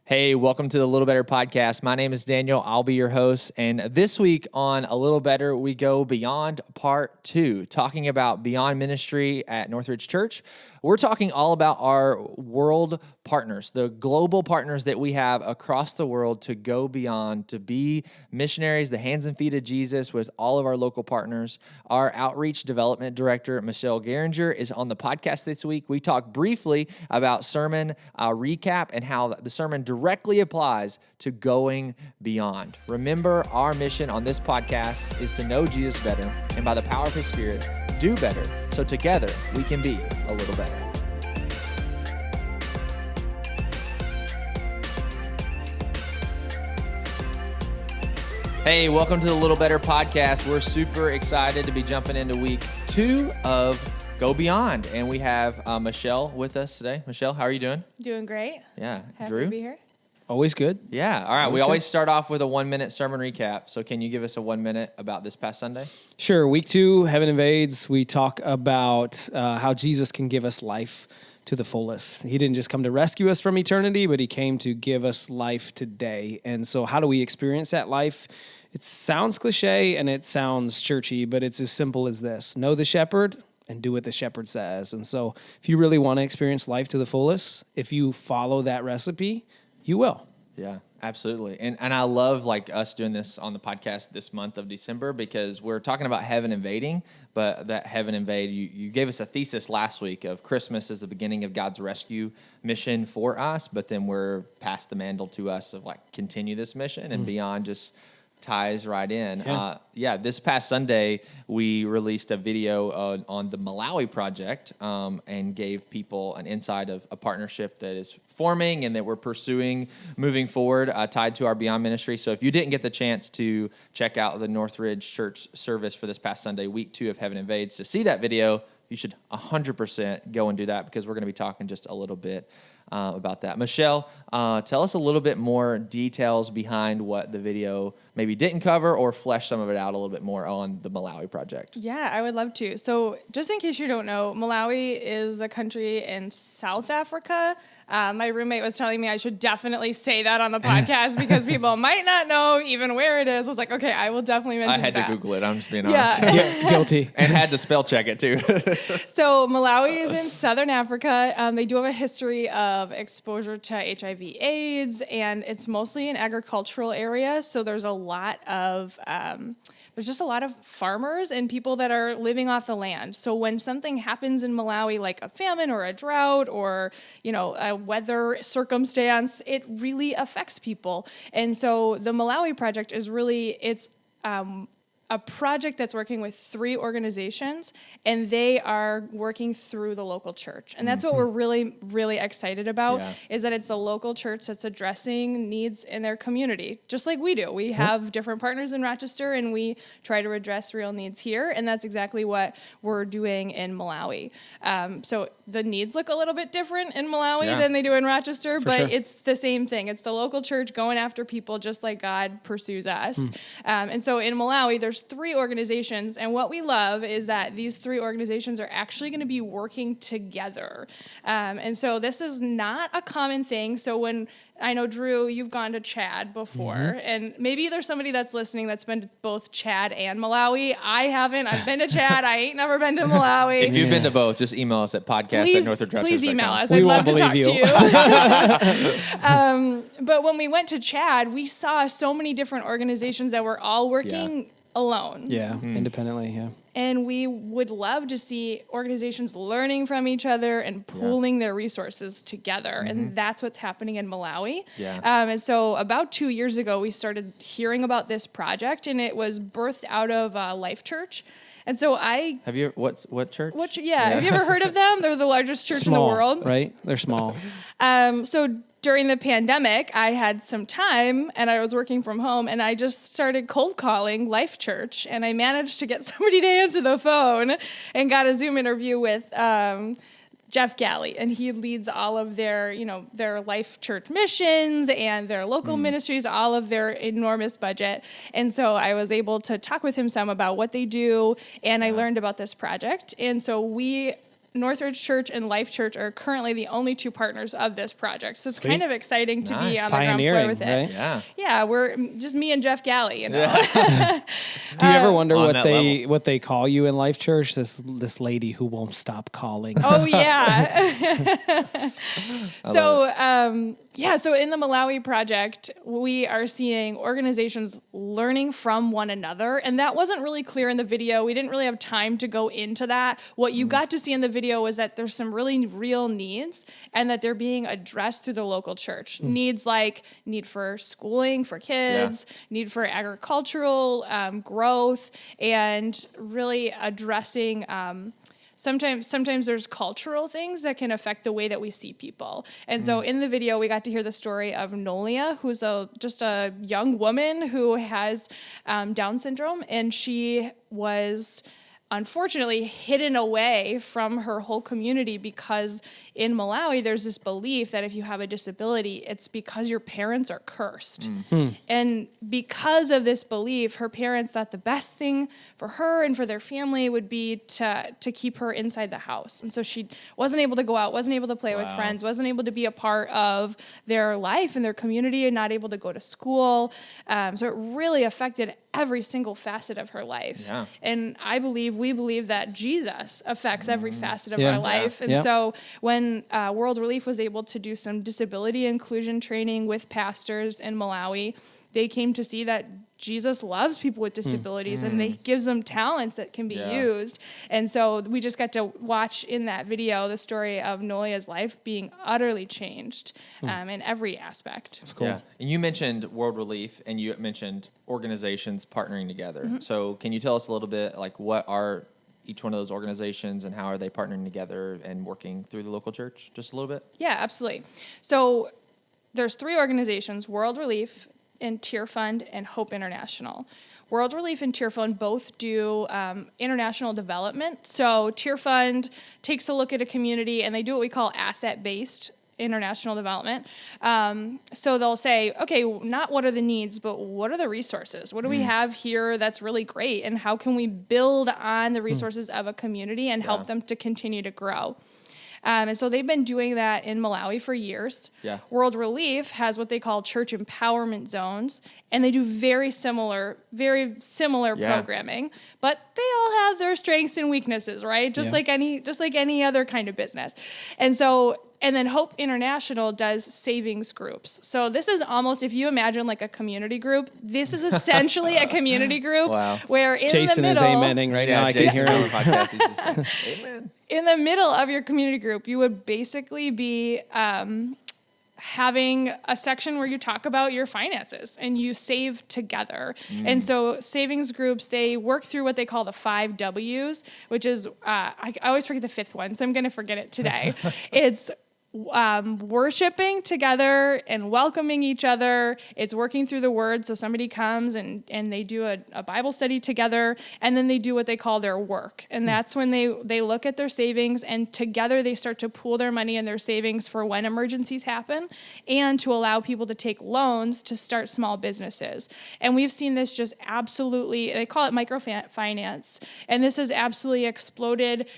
Hey, welcome to the Little Better Podcast. My name is Daniel. I'll be your host. And this week on A Little Better, we go beyond part 2, talking about beyond ministry at Northridge Church. We're talking all about our world partners, the global partners that we have across the world to go beyond, to be missionaries, the hands and feet of Jesus with all of our local partners. Our outreach development director, Michelle Geringer, is on the podcast this week. We talked briefly about sermon recap and how the sermon directly applies to going beyond. Remember, our mission on this podcast is to know Jesus better and by the power of His Spirit, do better, so together we can be a little better. Hey, welcome to the Little Better Podcast. We're super excited to be jumping into week 2 of Go Beyond, and we have Michelle with us today. Michelle, how are you doing? Doing great. Yeah. Happy Drew? to be here. Always good. Yeah. All right. We good. always start off with a 1-minute sermon recap. So can you give us a 1 minute about this past Sunday? Sure. Week 2, Heaven Invades. We talk about how Jesus can give us life to the fullest. He didn't just come to rescue us from eternity, but He came to give us life today. And so how do we experience that life? It sounds cliche and it sounds churchy, but it's as simple as this. Know the shepherd and do what the shepherd says. And so if you really want to experience life to the fullest, if you follow that recipe, you will. Yeah, absolutely. And I love like us doing this on the podcast this month of December because we're talking about heaven invading, but that heaven invade, you gave us a thesis last week of Christmas as the beginning of God's rescue mission for us, but then we're past the mantle to us of like continue this mission and beyond just ties right in. This past Sunday, we released a video on the Malawi project and gave people an insight of a partnership that is forming and that we're pursuing moving forward tied to our Beyond ministry. So if you didn't get the chance to check out the Northridge Church service for this past Sunday, week 2 of Heaven Invades, to see that video, you should 100% go and do that because we're going to be talking just a little bit about that. Michelle, tell us a little bit more details behind what the video maybe didn't cover or flesh some of it out a little bit more on the Malawi project. Yeah, I would love to. So just in case you don't know, Malawi is a country in South Africa. My roommate was telling me I should definitely say that on the podcast because people might not know even where it is. I was like, okay, I will definitely mention that. I had to Google it. I'm just being honest. Yeah. Guilty. And had to spell check it too. So Malawi is in Southern Africa. They do have a history of exposure to HIV/AIDS, and it's mostly an agricultural area. So there's a lot of just a lot of farmers and people that are living off the land. So when something happens in Malawi, like a famine or a drought or a weather circumstance, it really affects people. And so the Malawi project is really a project that's working with 3 organizations, and they are working through the local church. And that's what we're really, really excited about, is that it's the local church that's addressing needs in their community, just like we do. We have different partners in Rochester, and we try to address real needs here, and that's exactly what we're doing in Malawi. So the needs look a little bit different in Malawi than they do in Rochester, but it's the same thing. It's the local church going after people just like God pursues us. And so in Malawi, there's 3 organizations, and what we love is that these 3 organizations are actually going to be working together. And so this is not a common thing. So when I know, Drew, you've gone to Chad before, and maybe there's somebody that's listening that's been to both Chad and Malawi. I haven't. I've been to Chad. I ain't never been to Malawi. If you've been to both, just email us at podcast@northridge.com. Please email us. We I'd won't love to talk believe to you. you. But when we went to Chad, we saw so many different organizations that were all working alone. Yeah, independently, yeah. And we would love to see organizations learning from each other and pooling their resources together. And that's what's happening in Malawi. Yeah. And so about 2 years ago, we started hearing about this project, and it was birthed out of Life Church. And so Have you, what church? Have you ever heard of them? They're the largest church in the world. Right? They're small. So during the pandemic, I had some time and I was working from home, and I just started cold calling Life Church, and I managed to get somebody to answer the phone and got a Zoom interview with Jeff Galley, and he leads all of their, their Life Church missions and their local ministries, all of their enormous budget. And so I was able to talk with him some about what they do, and I learned about this project. And so we Northridge Church and Life Church are currently the only two partners of this project. So it's kind of exciting to be on the ground floor with it. Right? Yeah. Yeah, we're just me and Jeff Galley, you know. Do you ever wonder On that what they call you in Life Church? This lady who won't stop calling. Oh yeah. So in the Malawi project, we are seeing organizations learning from one another, and that wasn't really clear in the video. We didn't really have time to go into that. What you got to see in the video was that there's some really real needs, and that they're being addressed through the local church. Needs like need for schooling for kids, need for agricultural growth, and really addressing. Sometimes there's cultural things that can affect the way that we see people. And so in the video, we got to hear the story of Nolia, who's just a young woman who has Down syndrome, and she was unfortunately hidden away from her whole community because in Malawi, there's this belief that if you have a disability, it's because your parents are cursed. And because of this belief, her parents thought the best thing for her and for their family would be to keep her inside the house. And so she wasn't able to go out, wasn't able to play with friends, wasn't able to be a part of their life and their community, and not able to go to school. So it really affected every single facet of her life. Yeah. And we believe that Jesus affects every facet of our life. And Yeah. so when World Relief was able to do some disability inclusion training with pastors in Malawi, they came to see that Jesus loves people with disabilities and he gives them talents that can be used. And so we just got to watch in that video the story of Nolia's life being utterly changed in every aspect. That's cool. Yeah. And you mentioned World Relief, and you mentioned organizations partnering together. So can you tell us a little bit, like, what are each one of those organizations and how are they partnering together and working through the local church? Just a little bit? Yeah, absolutely. So there's three organizations: World Relief, and Tear Fund, and Hope International. World Relief and Tear Fund both do international development. So Tear Fund takes a look at a community, and they do what we call asset-based international development. So they'll say, okay, not what are the needs, but what are the resources? What do we have here that's really great, and how can we build on the resources of a community and help them to continue to grow? And so they've been doing that in Malawi for years. Yeah. World Relief has what they call church empowerment zones, and they do very similar programming, but they all have their strengths and weaknesses, right? Just like any other kind of business. And then Hope International does savings groups. So this is almost, if you imagine like a community group, this is essentially a community group where in Jason the middle... is amening right now. I can hear him. Podcast, he's just like, amen. In the middle of your community group, you would basically be having a section where you talk about your finances and you save together. And so savings groups, they work through what they call the 5 W's, which is, I always forget the fifth one, so I'm going to forget it today. It's worshiping together and welcoming each other. It's working through the word. So somebody comes and they do a Bible study together, and then they do what they call their work. And that's when they look at their savings, and together they start to pool their money and their savings for when emergencies happen, and to allow people to take loans to start small businesses. And we've seen this just absolutely, they call it microfinance. And this has absolutely exploded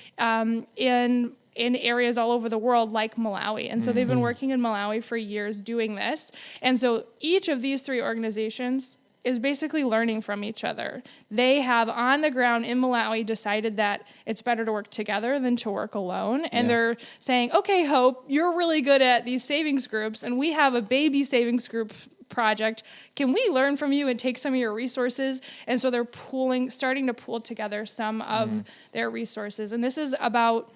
in areas all over the world like Malawi. And so they've been working in Malawi for years doing this. And so each of these 3 organizations is basically learning from each other. They have on the ground in Malawi decided that it's better to work together than to work alone. And they're saying, okay, Hope, you're really good at these savings groups, and we have a baby savings group project. Can we learn from you and take some of your resources? And so they're starting to pool together some of their resources. And this is about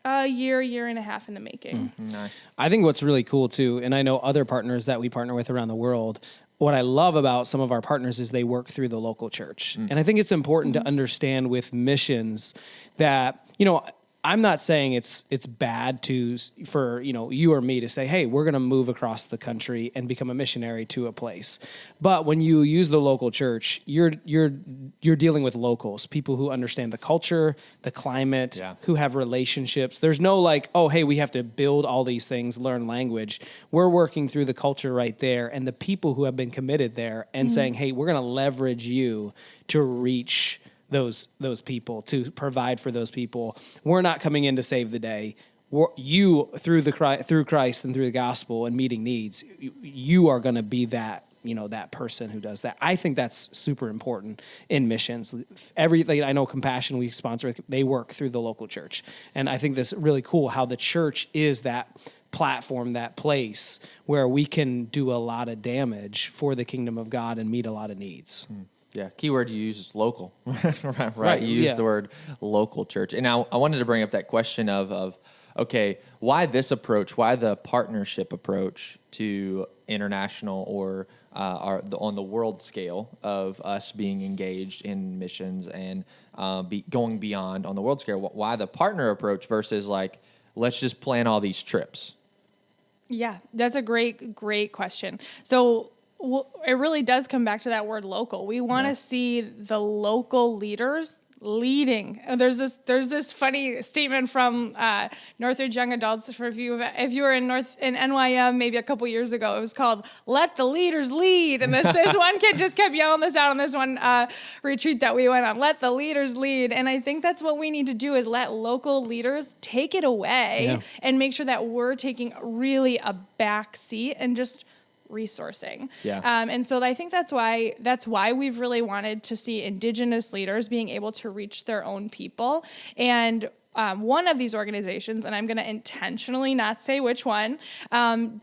a year and a half in the making. Nice. I think what's really cool too, and I know other partners that we partner with around the world, what I love about some of our partners is they work through the local church. And I think it's important to understand with missions that, I'm not saying it's bad for you or me to say, hey, we're going to move across the country and become a missionary to a place. But when you use the local church, you're dealing with locals, people who understand the culture, the climate, who have relationships. There's no like, oh, hey, we have to build all these things, learn language. We're working through the culture right there and the people who have been committed there and saying, hey, we're going to leverage you to reach those people, to provide for those people. We're not coming in to save the day. You, through Christ and through the gospel and meeting needs, you are going to be that, that person who does that. I think that's super important in missions. Everything I know, Compassion we sponsor, they work through the local church. And I think this is really cool how the church is that platform, that place where we can do a lot of damage for the kingdom of God and meet a lot of needs. Yeah, keyword you use is local, right? You use the word local church. And I wanted to bring up that question of okay, why this approach? Why the partnership approach to international or on the world scale of us being engaged in missions and going beyond on the world scale? Why the partner approach versus like, let's just plan all these trips? Yeah, that's a great question. So it really does come back to that word local. We want to see the local leaders leading. There's this funny statement from Northridge young adults. For if you were in NYM maybe a couple years ago, it was called "Let the Leaders Lead." And this one kid just kept yelling this out on this one retreat that we went on. Let the leaders lead. And I think that's what we need to do, is let local leaders take it away and make sure that we're taking really a back seat and just resourcing. And so I think that's why we've really wanted to see Indigenous leaders being able to reach their own people. And one of these organizations, and I'm going to intentionally not say which one,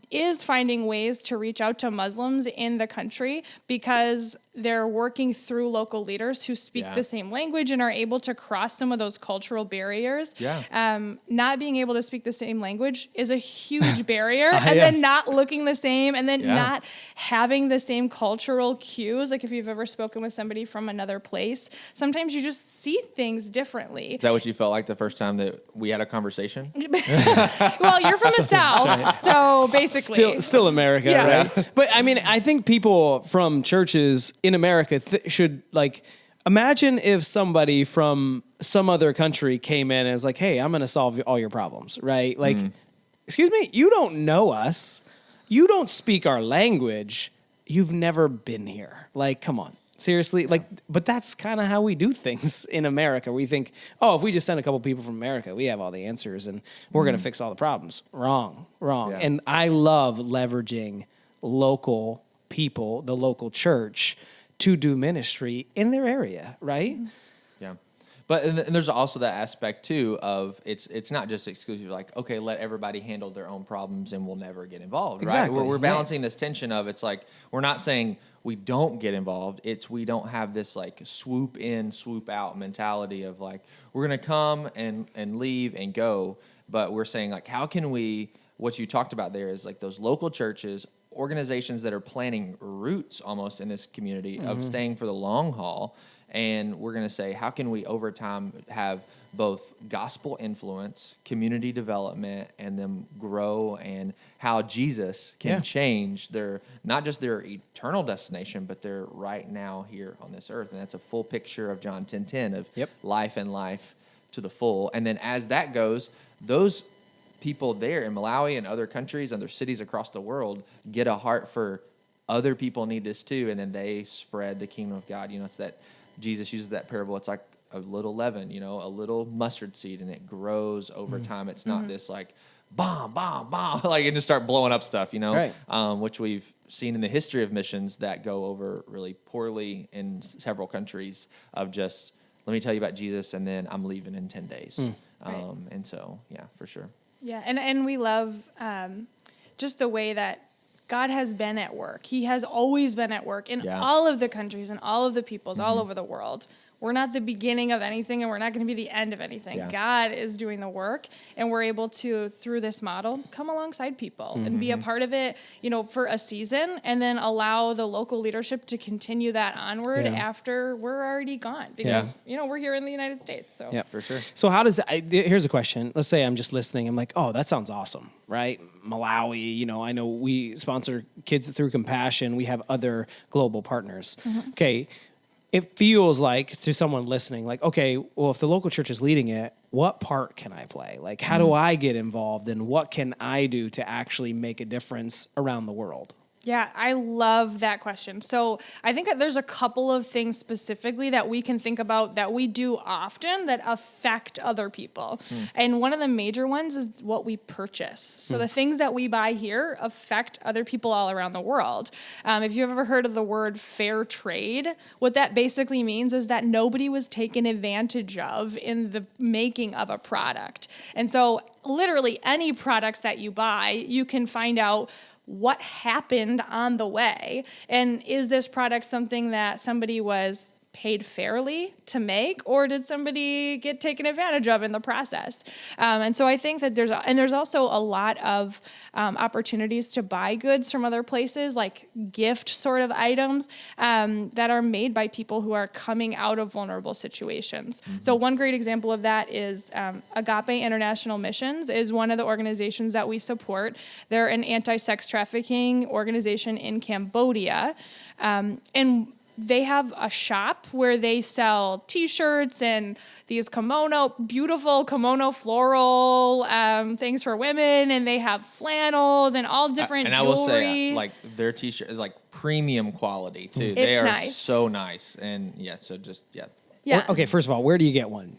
is finding ways to reach out to Muslims in the country because they're working through local leaders who speak the same language and are able to cross some of those cultural barriers. Not being able to speak the same language is a huge barrier. And then not looking the same, and then not having the same cultural cues. Like if you've ever spoken with somebody from another place, sometimes you just see things differently. Is that what you felt like the first time that we had a conversation? Well, you're from the South, so basically. Still America, right? But I mean, I think people from churches in America should, like, imagine if somebody from some other country came in and was like, hey, I'm going to solve all your problems, right? Like, excuse me, you don't know us. You don't speak our language. You've never been here. Like, come on. Seriously, but that's kind of how we do things in America. We think, if we just send a couple people from America, we have all the answers and we're going to fix all the problems. Wrong. Yeah. And I love leveraging local people, the local church, to do ministry in their area, right? Yeah. But and there's also that aspect too of it's not just exclusive, like, okay, let everybody handle their own problems and we'll never get involved, right? Exactly. We're balancing this tension of, it's like, we're not saying we don't get involved. It's we don't have this like swoop in, swoop out mentality of like, we're going to come and leave and go. But we're saying, like, how can we, what you talked about there is like those local churches, organizations that are planting roots almost in this community of staying for the long haul. And we're going to say, how can we over time have both gospel influence, community development, and them grow, and how Jesus can change not just their eternal destination, but their right now here on this earth. And that's a full picture of John 10:10 of life and life to the full. And then as that goes, those people there in Malawi and other countries, other cities across the world get a heart for other people need this too, and then they spread the kingdom of God. It's that Jesus uses that parable. It's like a little leaven, a little mustard seed, and it grows over time. It's not this like bomb, like and just start blowing up stuff, right. Which we've seen in the history of missions that go over really poorly in several countries of just, let me tell you about Jesus, and then I'm leaving in 10 days. Right. And so, yeah, for sure. Yeah, and we love just the way that God has been at work. He has always been at work in all of the countries and all of the peoples all over the world. We're not the beginning of anything, and we're not going to be the end of anything. Yeah. God is doing the work, and we're able to, through this model, come alongside people and be a part of it, for a season, and then allow the local leadership to continue that onward after we're already gone. Because, we're here in the United States. So. Yeah, for sure. So here's a question. Let's say I'm just listening. I'm like, oh, that sounds awesome, right? Malawi, I know we sponsor kids through Compassion. We have other global partners. Okay. It feels like, to someone listening, like, okay, well, if the local church is leading it, what part can I play? Like, how do I get involved, and what can I do to actually make a difference around the world? Yeah, I love that question. So I think that there's a couple of things specifically that we can think about that we do often that affect other people. And one of the major ones is what we purchase. So the things that we buy here affect other people all around the world. If you've ever heard of the word fair trade, what that basically means is that nobody was taken advantage of in the making of a product. And so literally any products that you buy, you can find out what happened on the way, and is this product something that somebody was paid fairly to make, or did somebody get taken advantage of in the process? And so I think that there's also a lot of opportunities to buy goods from other places, like gift sort of items that are made by people who are coming out of vulnerable situations. So one great example of that is Agape International Missions is one of the organizations that we support. They're an anti-sex trafficking organization in Cambodia. And they have a shop where they sell T-shirts and these beautiful kimono floral things for women, and they have flannels and all different and jewelry. I will say, like their T-shirt is like premium quality too. They are nice. so nice, and yeah. Yeah. Okay, first of all, where do you get one?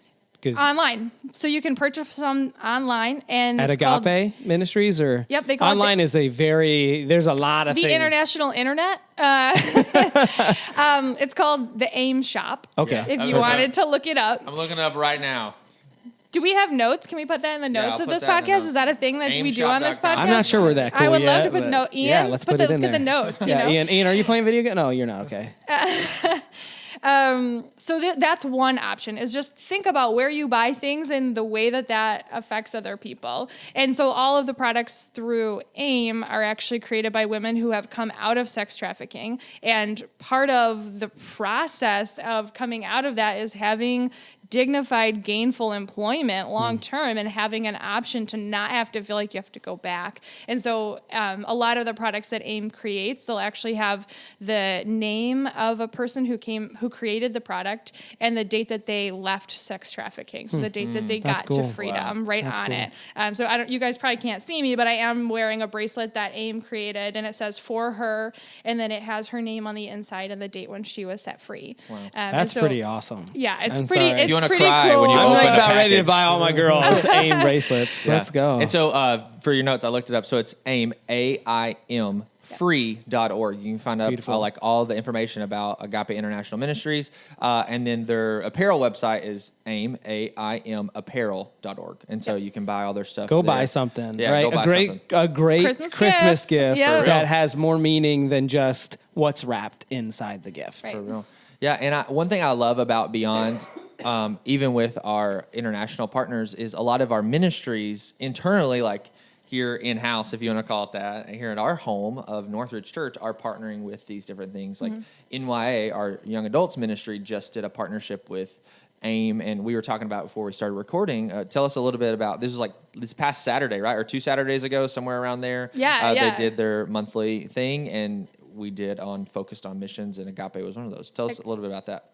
Online. So you can purchase them online, and at Agape Ministries, or Yep, they call online is there's a lot of the things. international internet. It's called the AIM shop. Okay. If you wanted to look it up. I'm looking it up right now. Do we have notes? Can we put that in the notes I'll of put this that in the podcast? notes. Is that a thing that we do on this aimshop.com. podcast? I'm not sure we're that cool I would yet, love to put but notes. Ian, yeah, let's put it in let's get there. the notes. Yeah, you know? Ian, are you playing video game? No, you're not. Okay. So that's one option, is just think about where you buy things and the way that affects other people. And so all of the products through AIM are actually created by women who have come out of sex trafficking. And part of the process of coming out of that is having dignified, gainful employment long term and having an option to not have to feel like you have to go back. And so a lot of the products that AIM creates, they'll actually have the name of a person who created the product and the date that they left sex trafficking. So the date that they got to freedom right on it. So you guys probably can't see me, but I am wearing a bracelet that AIM created, and it says for her, and then it has her name on the inside and the date when she was set free. Wow. That's pretty awesome. Yeah, it's I'm pretty. sorry. It's You wanna pretty cry cool. when you I'm open like a about ready to package. buy all my girls AIM bracelets. Yeah. Let's go. And so for your notes, I looked it up. So it's AIM, AIM, free.org. You can find out like all the information about Agape International Ministries. And then their apparel website is AIM apparel.org. And so you can buy all their stuff. Go there. buy something, Yeah, right? go buy a great Christmas Christmas gifts. gift Yeah. that has more meaning than just what's wrapped inside the gift. Right. For real. Yeah, and one thing I love about Beyond, even with our international partners, is a lot of our ministries internally, like here in-house, if you want to call it that, here at our home of Northridge Church, are partnering with these different things. Like NYA, our young adults ministry, just did a partnership with AIM, and we were talking about before we started recording. Tell us a little bit about, this was like this past Saturday, right? Or 2 Saturdays ago, somewhere around there. Yeah. They did their monthly thing, and we did focused on missions, and Agape was one of those. Tell us a little bit about that.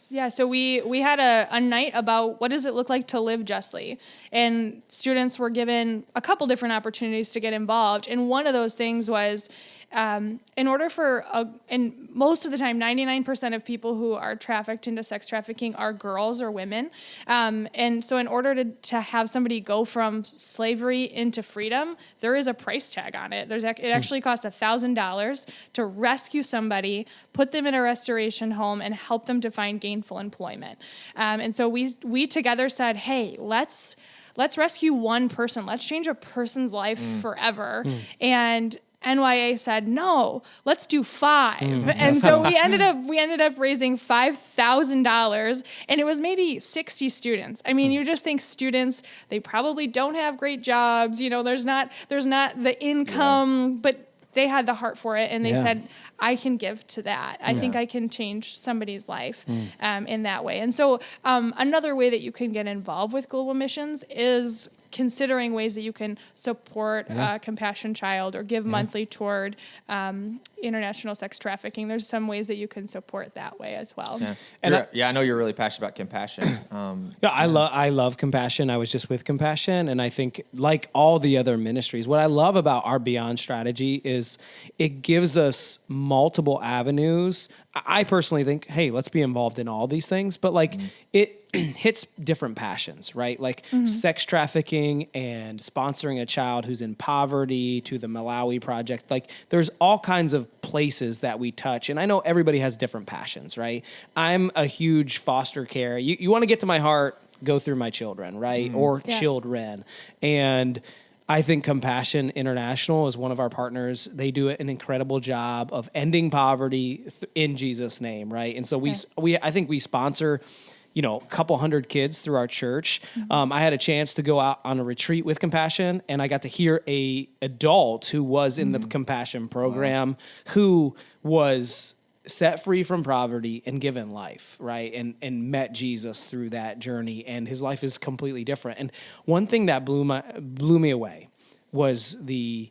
Yeah, so we had a night about what does it look like to live justly, and students were given a couple different opportunities to get involved, and one of those things was in order for, and most of the time, 99% of people who are trafficked into sex trafficking are girls or women. And so in order to have somebody go from slavery into freedom, there is a price tag on it. It actually costs $1,000 to rescue somebody, put them in a restoration home, and help them to find gainful employment. And so we together said, hey, let's rescue one person. Let's change a person's life forever. And NYA said, no, let's do 5. And so we ended up raising $5,000, and it was maybe 60 students. I mean, you just think students, they probably don't have great jobs. You know, there's not the income, but they had the heart for it, and they said, I can give to that. I think I can change somebody's life in that way. And so another way that you can get involved with global missions is considering ways that you can support Compassion Child or give monthly toward international sex trafficking. There's some ways that you can support that way as well. Yeah, and I know you're really passionate about compassion. I love Compassion. I was just with Compassion, and I think like all the other ministries, what I love about our Beyond strategy is it gives us multiple avenues. I personally think, hey, let's be involved in all these things, but like it hits different passions, right? Like sex trafficking and sponsoring a child who's in poverty to the Malawi project. Like there's all kinds of places that we touch. And I know everybody has different passions, right? I'm a huge foster care. You want to get to my heart, go through my children, right? Or children. And I think Compassion International is one of our partners. They do an incredible job of ending poverty in Jesus' name, right? And so I think we sponsor, a couple hundred kids through our church. I had a chance to go out on a retreat with Compassion, and I got to hear a adult who was in the Compassion program who was set free from poverty and given life, right? And met Jesus through that journey, and his life is completely different. And one thing that blew me away was the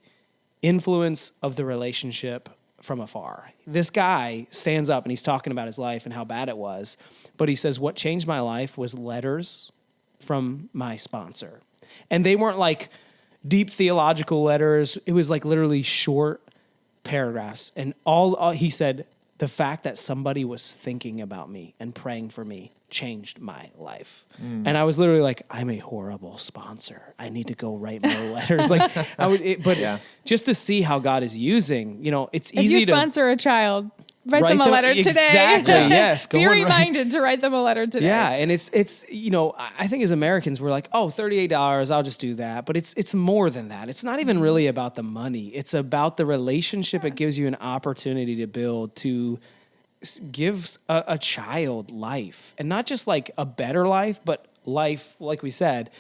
influence of the relationship from afar. This guy stands up and he's talking about his life and how bad it was, but he says, what changed my life was letters from my sponsor. And they weren't like deep theological letters. It was like literally short paragraphs. And all he said, the fact that somebody was thinking about me and praying for me changed my life. And I was literally like, I'm a horrible sponsor. I need to go write more letters. Just to see how God is using, it's easy to... If you sponsor a child, write them a letter today. Exactly, yes. Be reminded to write them a letter today. Yeah, and it's I think as Americans, we're like, oh, $38, I'll just do that. But it's more than that. It's not even really about the money. It's about the relationship it gives you an opportunity to build, to give a child life. And not just like a better life, but life, like we said,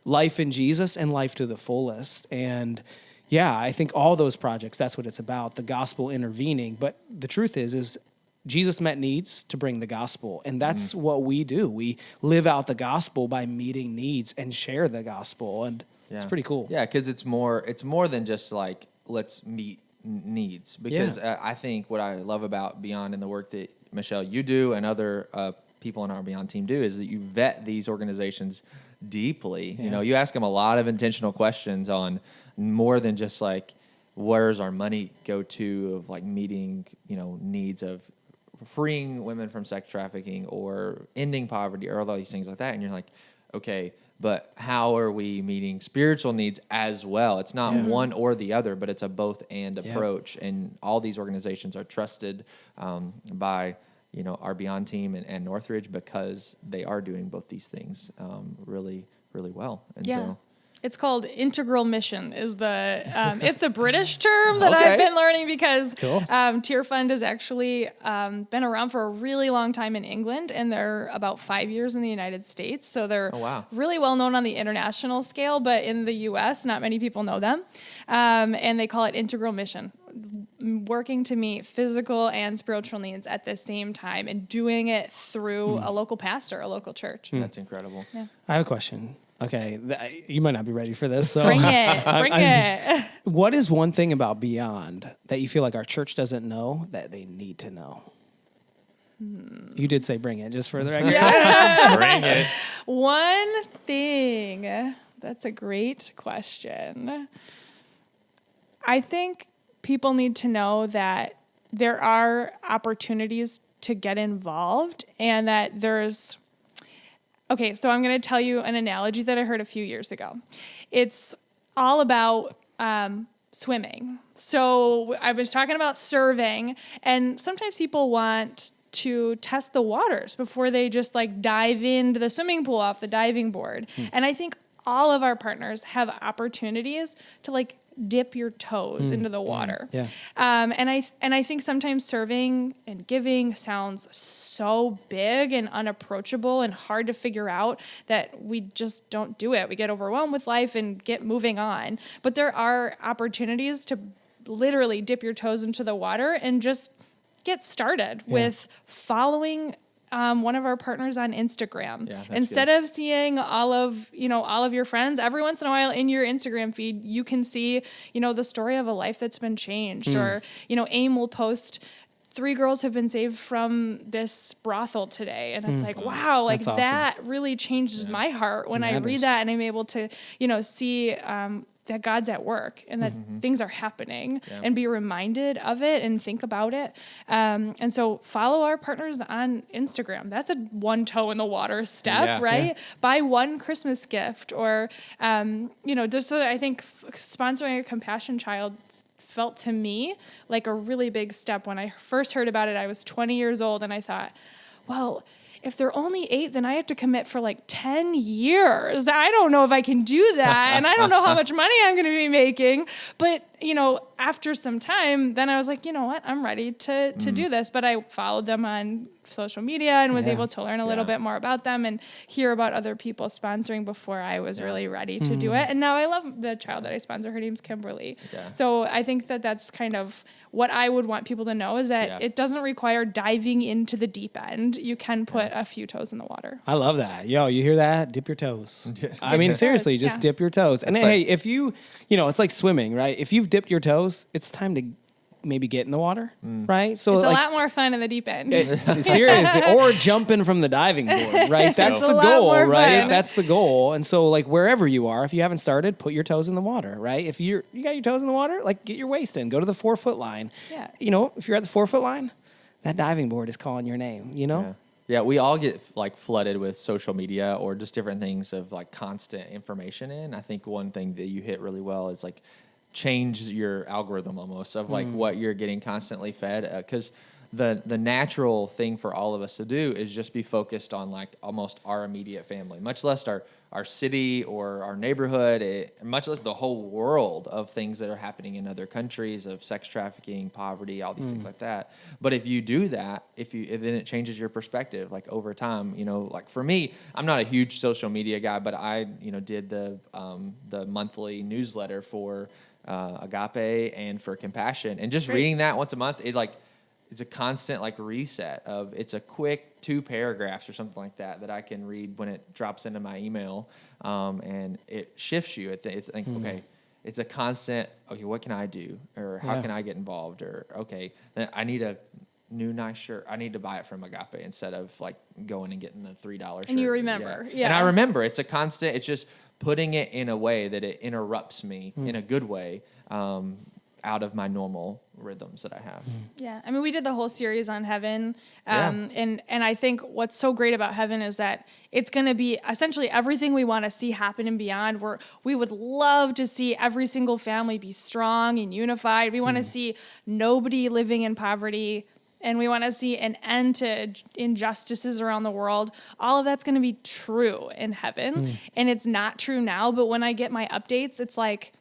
life in Jesus and life to the fullest. And I think all those projects, that's what it's about, the gospel intervening. But the truth is Jesus met needs to bring the gospel. And that's what we do. We live out the gospel by meeting needs and share the gospel. And it's pretty cool. Yeah, because it's more than just like, let's meet needs. Because I think what I love about Beyond and the work that, Michelle, you do and other people in our Beyond team do is that you vet these organizations deeply. You ask them a lot of intentional questions on more than just like, where's our money go to of like meeting, needs of freeing women from sex trafficking or ending poverty or all these things like that. And you're like, okay, but how are we meeting spiritual needs as well? It's not one or the other, but it's a both and approach. And all these organizations are trusted by, our Beyond team and Northridge because they are doing both these things really, really well. And so it's called integral mission is it's a British term that I've been learning because Tear Fund has actually been around for a really long time in England, and they're about 5 years in the United States. So they're really well known on the international scale, but in the U.S., not many people know them. And they call it integral mission, working to meet physical and spiritual needs at the same time and doing it through a local pastor, a local church. That's incredible. Yeah. I have a question. Okay, you might not be ready for this. So Bring it. What is one thing about Beyond that you feel like our church doesn't know that they need to know? You did say bring it, just for the record. Bring it. One thing. That's a great question. I think people need to know that there are opportunities to get involved and that there's... Okay, so I'm going to tell you an analogy that I heard a few years ago. It's all about swimming. So I was talking about serving, and sometimes people want to test the waters before they just like dive into the swimming pool off the diving board. And I think all of our partners have opportunities to like dip your toes into the water. And I think sometimes serving and giving sounds so big and unapproachable and hard to figure out that we just don't do it. We get overwhelmed with life and get moving on. But there are opportunities to literally dip your toes into the water and just get started with following one of our partners on Instagram. Yeah, that's Instead of seeing all of your friends, every once in a while in your Instagram feed, you can see, the story of a life that's been changed. Or, AIM will post 3 girls have been saved from this brothel today. And it's like, wow, like That's awesome. that really changes my heart when I read that and I'm able to, see that God's at work and that things are happening and be reminded of it and think about it. And so follow our partners on Instagram. That's a one toe in the water step, right? Yeah. Buy one Christmas gift or, just so that I think sponsoring a Compassion Child felt to me like a really big step. When I first heard about it, I was 20 years old and I thought, well, if they're only 8, then I have to commit for like 10 years. I don't know if I can do that. And I don't know how much money I'm going to be making. But, after some time, then I was like, you know what? I'm ready to do this. But I followed them on social media and was able to learn a little bit more about them and hear about other people sponsoring before I was really ready to do it. And now I love the child that I sponsor. Her name's Kimberly. Yeah. So I think that that's kind of what I would want people to know is that it doesn't require diving into the deep end. You can put a few toes in the water. I love that. Yo, you hear that? Dip your toes. I mean, seriously, just dip your toes. And hey, if you, it's like swimming, right? If you've dipped your toes, it's time to maybe get in the water, right? So it's a lot more fun in the deep end. Seriously, or jumping from the diving board, right? That's the goal, right? Fun. That's the goal. And so, like, wherever you are, if you haven't started, put your toes in the water, right? If you got your toes in the water, like, get your waist in, go to the 4-foot line. Yeah. If you're at the 4-foot line, that diving board is calling your name. Yeah, we all get like flooded with social media or just different things of like constant information in. I think one thing that you hit really well is like change your algorithm almost of like what you're getting constantly fed, because the natural thing for all of us to do is just be focused on like almost our immediate family, much less our city or our neighborhood, much less the whole world of things that are happening in other countries of sex trafficking, poverty, all these things like that. But if you do that, if then it changes your perspective like over time. Like for me, I'm not a huge social media guy, but I did the monthly newsletter for Agape and for Compassion, and just reading that once a month, it's a constant like reset of, it's a quick 2 paragraphs or something like that I can read when it drops into my email, and it shifts you. Okay, it's a constant, okay, what can I do? Or how can I get involved? Or, okay, then I need a new nice shirt. I need to buy it from Agape instead of like going and getting the $3 shirt. And you remember. Yeah. And I remember. It's a constant, it's just putting it in a way that it interrupts me in a good way, out of my normal rhythms that I have. Yeah. I mean, we did the whole series on heaven. And I think what's so great about heaven is that it's going to be essentially everything we want to see happen and beyond. We would love to see every single family be strong and unified. We want to see nobody living in poverty. And we want to see an end to injustices around the world. All of that's going to be true in heaven. And it's not true now. But when I get my updates, it's like,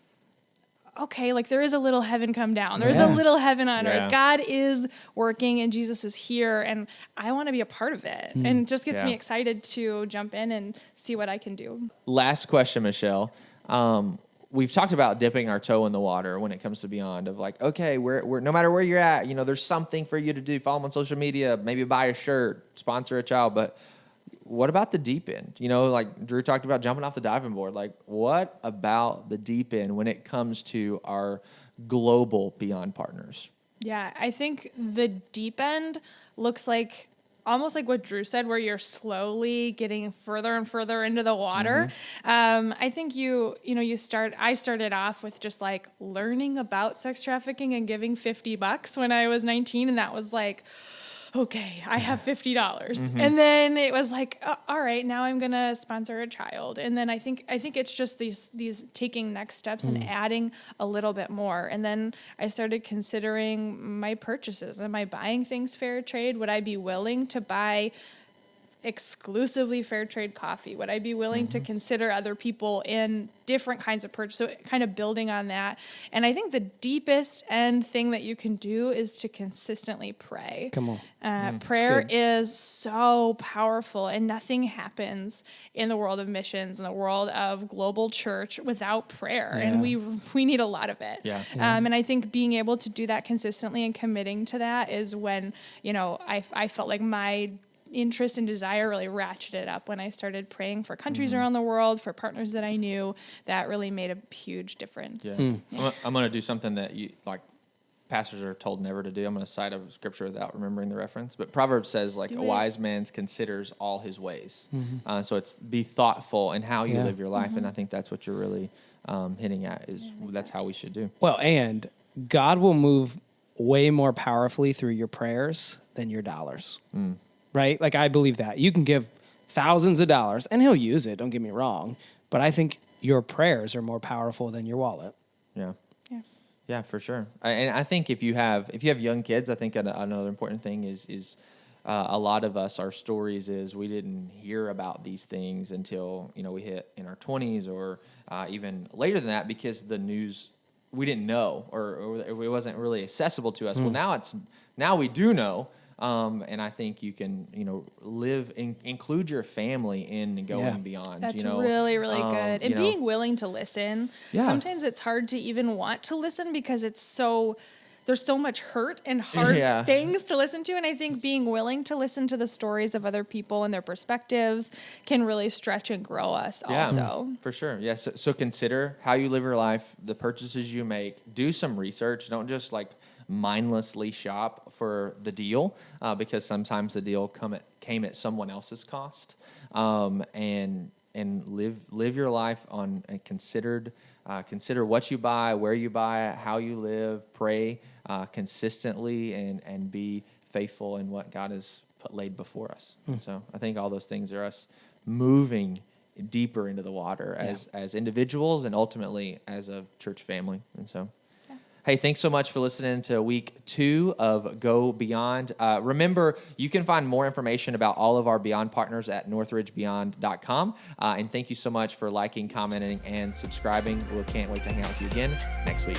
okay, like there is a little heaven come down. There's a little heaven on earth. God is working and Jesus is here. And I want to be a part of it. And it just gets me excited to jump in and see what I can do. Last question, Michelle. We've talked about dipping our toe in the water when it comes to Beyond, of like, okay, we're no matter where you're at, there's something for you to do. Follow them on social media, maybe buy a shirt, sponsor a child. But what about the deep end? Like Drew talked about jumping off the diving board. Like, what about the deep end when it comes to our global Beyond partners? Yeah, I think the deep end looks like almost like what Drew said, where you're slowly getting further and further into the water. I think I started off with just like learning about sex trafficking and giving $50 when I was 19. And that was like, okay, I have $50. And then it was like, all right, now I'm going to sponsor a child. And then I think it's just these taking next steps and adding a little bit more. And then I started considering my purchases. Am I buying things fair trade? Would I be willing to buy exclusively fair trade coffee? Would I be willing to consider other people in different kinds of purchase? So kind of building on that. And I think the deepest end thing that you can do is to consistently pray. Come on. Prayer is so powerful, and nothing happens in the world of missions, in the world of global church without prayer. And we need a lot of it. And I think being able to do that consistently and committing to that is when, I felt like my interest and desire really ratcheted up when I started praying for countries around the world, for partners that I knew. That really made a huge difference. Yeah. I'm going to do something that pastors are told never to do. I'm going to cite a scripture without remembering the reference, but Proverbs says like a wise man considers all his ways. So it's be thoughtful in how you live your life. And I think that's what you're really hitting at that's how we should do. Well, and God will move way more powerfully through your prayers than your dollars, right? Like I believe that you can give thousands of dollars and he'll use it. Don't get me wrong. But I think your prayers are more powerful than your wallet. Yeah. Yeah, for sure. And I think if you have young kids, I think another important thing is a lot of us, our stories is we didn't hear about these things until, we hit in our 20s or even later than that because the news, we didn't know or it wasn't really accessible to us. Well, now we do know. And I think you can, include your family in going beyond. That's really, really good. And being willing to listen. Yeah. Sometimes it's hard to even want to listen because there's so much hurt and hard things to listen to. And I think being willing to listen to the stories of other people and their perspectives can really stretch and grow us also. For sure. Yeah. So consider how you live your life, the purchases you make, do some research. Don't just mindlessly shop for the deal because sometimes the deal came at someone else's cost, and live your life on and consider what you buy, where you buy it, how you live, pray consistently, and be faithful in what God has laid before us. So I think all those things are us moving deeper into the water as individuals and ultimately as a church family. And so. Hey, thanks so much for listening to week 2 of Go Beyond. Remember, you can find more information about all of our Beyond partners at northridgebeyond.com. And thank you so much for liking, commenting, and subscribing. We can't wait to hang out with you again next week.